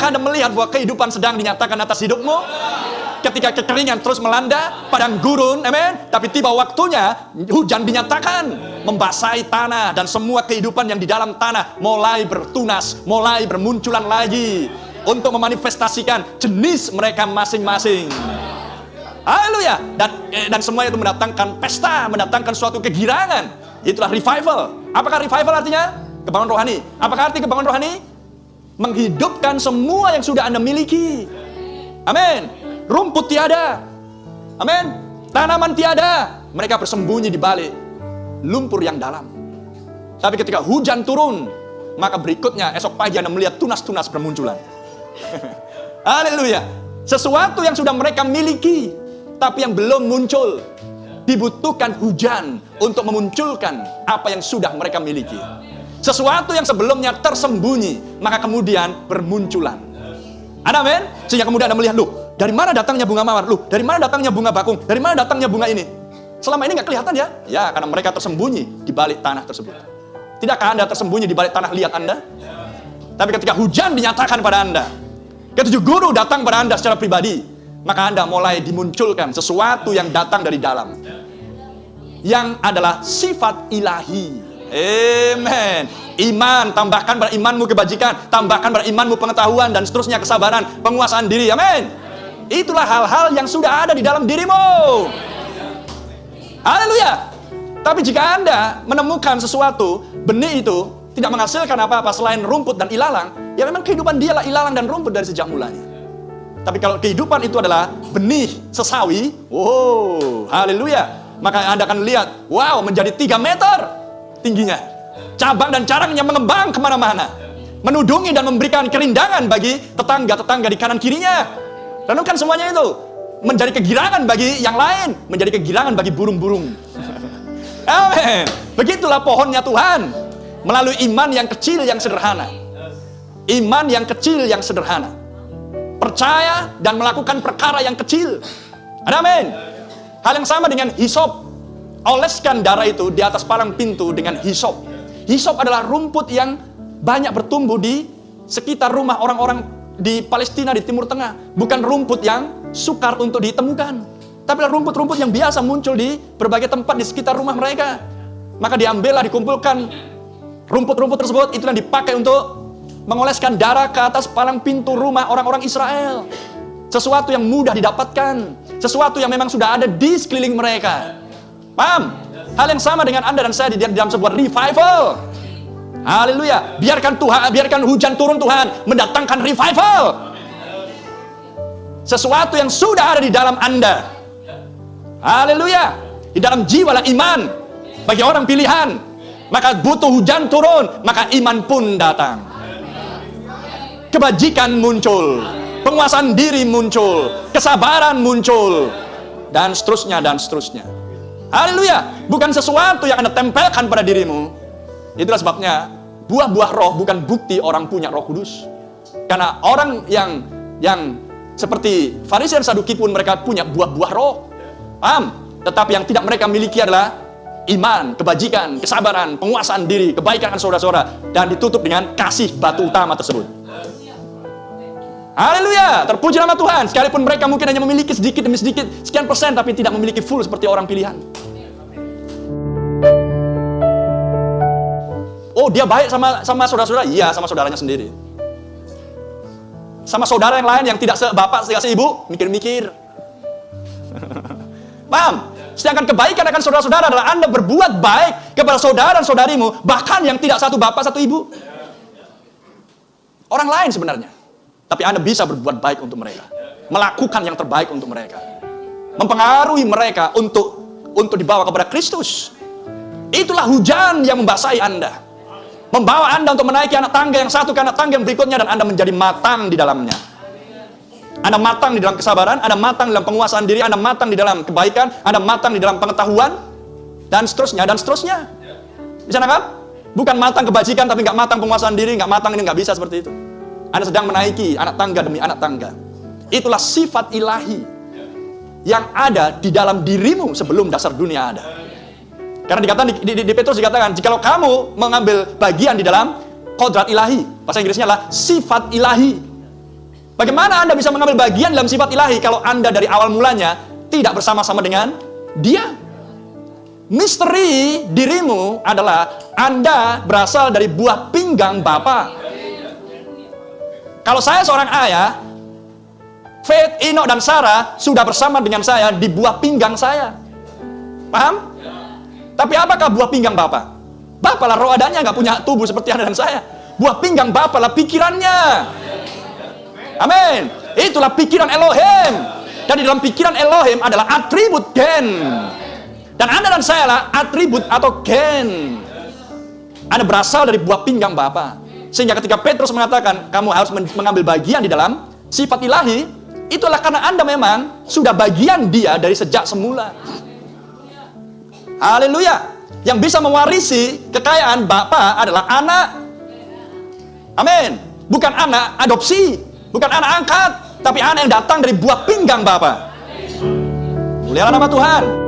Apakah Anda melihat bahwa kehidupan sedang dinyatakan atas hidupmu? Ketika kekeringan terus melanda, padang gurun, amin. Tapi tiba waktunya hujan dinyatakan membasahi tanah, dan semua kehidupan yang di dalam tanah mulai bertunas, mulai bermunculan lagi untuk memanifestasikan jenis mereka masing-masing. Haleluya. Dan semua itu mendatangkan pesta, mendatangkan suatu kegirangan. Itulah revival. Apakah revival artinya? Kebangkitan rohani. Apakah arti kebangkitan rohani? Menghidupkan semua yang sudah Anda miliki. Amin. Rumput tiada. Amin. Tanaman tiada. Mereka bersembunyi di balik lumpur yang dalam. Tapi ketika hujan turun, maka berikutnya esok pagi Anda melihat tunas-tunas bermunculan. Haleluya. Sesuatu yang sudah mereka miliki, tapi yang belum muncul. Dibutuhkan hujan untuk memunculkan apa yang sudah mereka miliki. Sesuatu yang sebelumnya tersembunyi, maka kemudian bermunculan. Amin. Sehingga kemudian Anda melihat, loh, dari mana datangnya bunga mawar? Loh, dari mana datangnya bunga bakung? Dari mana datangnya bunga ini? Selama ini nggak kelihatan ya? Ya, karena mereka tersembunyi di balik tanah tersebut. Tidakkah Anda tersembunyi di balik tanah lihat Anda? Tapi ketika hujan dinyatakan pada Anda, ketujuh guru datang pada Anda secara pribadi, maka Anda mulai dimunculkan sesuatu yang datang dari dalam, yang adalah sifat ilahi. Amen. Iman, tambahkan pada imanmu kebajikan, tambahkan pada imanmu pengetahuan, dan seterusnya kesabaran, penguasaan diri. Amin. Itulah hal-hal yang sudah ada di dalam dirimu. Haleluya. Tapi jika Anda menemukan sesuatu, benih itu tidak menghasilkan apa-apa selain rumput dan ilalang, ya memang kehidupan dialah ilalang dan rumput dari sejak mulanya. Tapi kalau kehidupan itu adalah benih sesawi, wow, haleluya, maka Anda akan lihat, wow, menjadi 3 meter tingginya. Cabang dan carangnya mengembang kemana-mana, menudungi dan memberikan kerindangan bagi tetangga-tetangga di kanan kirinya. Renungkan semuanya itu. Menjadi kegirangan bagi yang lain, menjadi kegirangan bagi burung-burung. Amin. Begitulah pohonnya Tuhan, melalui iman yang kecil yang sederhana. Iman yang kecil yang sederhana. Percaya dan melakukan perkara yang kecil. Amin. Hal yang sama dengan hisop. Oleskan darah itu di atas palang pintu dengan hisop. Hisop adalah rumput yang banyak bertumbuh di sekitar rumah orang-orang di Palestina, di Timur Tengah. Bukan rumput yang sukar untuk ditemukan, tapi rumput-rumput yang biasa muncul di berbagai tempat di sekitar rumah mereka. Maka diambillah, dikumpulkan rumput-rumput tersebut, itu yang dipakai untuk mengoleskan darah ke atas palang pintu rumah orang-orang Israel. Sesuatu yang mudah didapatkan, sesuatu yang memang sudah ada di sekeliling mereka. Paham? Hal yang sama dengan Anda dan saya di dalam sebuah revival. Haleluya. Biarkan hujan turun Tuhan, mendatangkan revival. Sesuatu yang sudah ada di dalam Anda. Haleluya. Di dalam jiwalah iman bagi orang pilihan. Maka butuh hujan turun, maka iman pun datang. Kebajikan muncul, penguasaan diri muncul, kesabaran muncul, dan seterusnya dan seterusnya. Haleluya. Bukan sesuatu yang Anda tempelkan pada dirimu. Itulah sebabnya buah-buah roh bukan bukti orang punya Roh Kudus. Karena orang yang seperti Farisi dan Saduki pun mereka punya buah-buah roh. Paham? Tetapi yang tidak mereka miliki adalah iman, kebajikan, kesabaran, penguasaan diri, kebaikan saudara-saudara, dan ditutup dengan kasih batu utama tersebut. Haleluya. Terpuji nama Tuhan. Sekalipun mereka mungkin hanya memiliki sedikit demi sedikit, sekian persen, tapi tidak memiliki full seperti orang pilihan. Oh, dia baik sama saudara-saudara? Iya, sama saudaranya sendiri. Sama saudara yang lain yang tidak sebapak, tidak seibu, mikir-mikir. Paham? Sedangkan kebaikan akan saudara-saudara adalah Anda berbuat baik kepada saudara dan saudarimu, bahkan yang tidak satu bapak, satu ibu. Orang lain sebenarnya. Tapi Anda bisa berbuat baik untuk mereka. Melakukan yang terbaik untuk mereka. Mempengaruhi mereka untuk dibawa kepada Kristus. Itulah hujan yang membasahi Anda. Membawa Anda untuk menaiki anak tangga yang satu ke anak tangga yang berikutnya, dan Anda menjadi matang di dalamnya. Anda matang di dalam kesabaran, Anda matang dalam penguasaan diri, Anda matang di dalam kebaikan, Anda matang di dalam pengetahuan, dan seterusnya, dan seterusnya. Bisa nangkap? Bukan matang kebajikan, tapi nggak matang penguasaan diri, nggak matang ini, nggak bisa seperti itu. Anda sedang menaiki anak tangga demi anak tangga. Itulah sifat ilahi yang ada di dalam dirimu sebelum dasar dunia ada. Karena dikatakan di Petrus dikatakan, jikalau kamu mengambil bagian di dalam kodrat ilahi, bahasa Inggrisnya adalah sifat ilahi. Bagaimana Anda bisa mengambil bagian dalam sifat ilahi kalau Anda dari awal mulanya tidak bersama-sama dengan Dia? Misteri dirimu adalah Anda berasal dari buah pinggang Bapa. Kalau saya seorang ayah, Faith, Enoch, dan Sarah sudah bersama dengan saya di buah pinggang saya. Paham? Tapi apakah buah pinggang Bapa? Bapa lah roh adanya, nggak punya tubuh seperti Anda dan saya. Buah pinggang Bapa lah pikirannya. Amin. Itulah pikiran Elohim. Dan di dalam pikiran Elohim adalah atribut gen. Dan Anda dan saya lah atribut atau gen. Anda berasal dari buah pinggang Bapa. Sehingga ketika Petrus mengatakan kamu harus mengambil bagian di dalam sifat ilahi, itulah karena Anda memang sudah bagian Dia dari sejak semula. Haleluya. Yang bisa mewarisi kekayaan Bapa adalah anak. Amin. Bukan anak adopsi, bukan anak angkat, tapi anak yang datang dari buah pinggang Bapa. Mulialah nama Tuhan.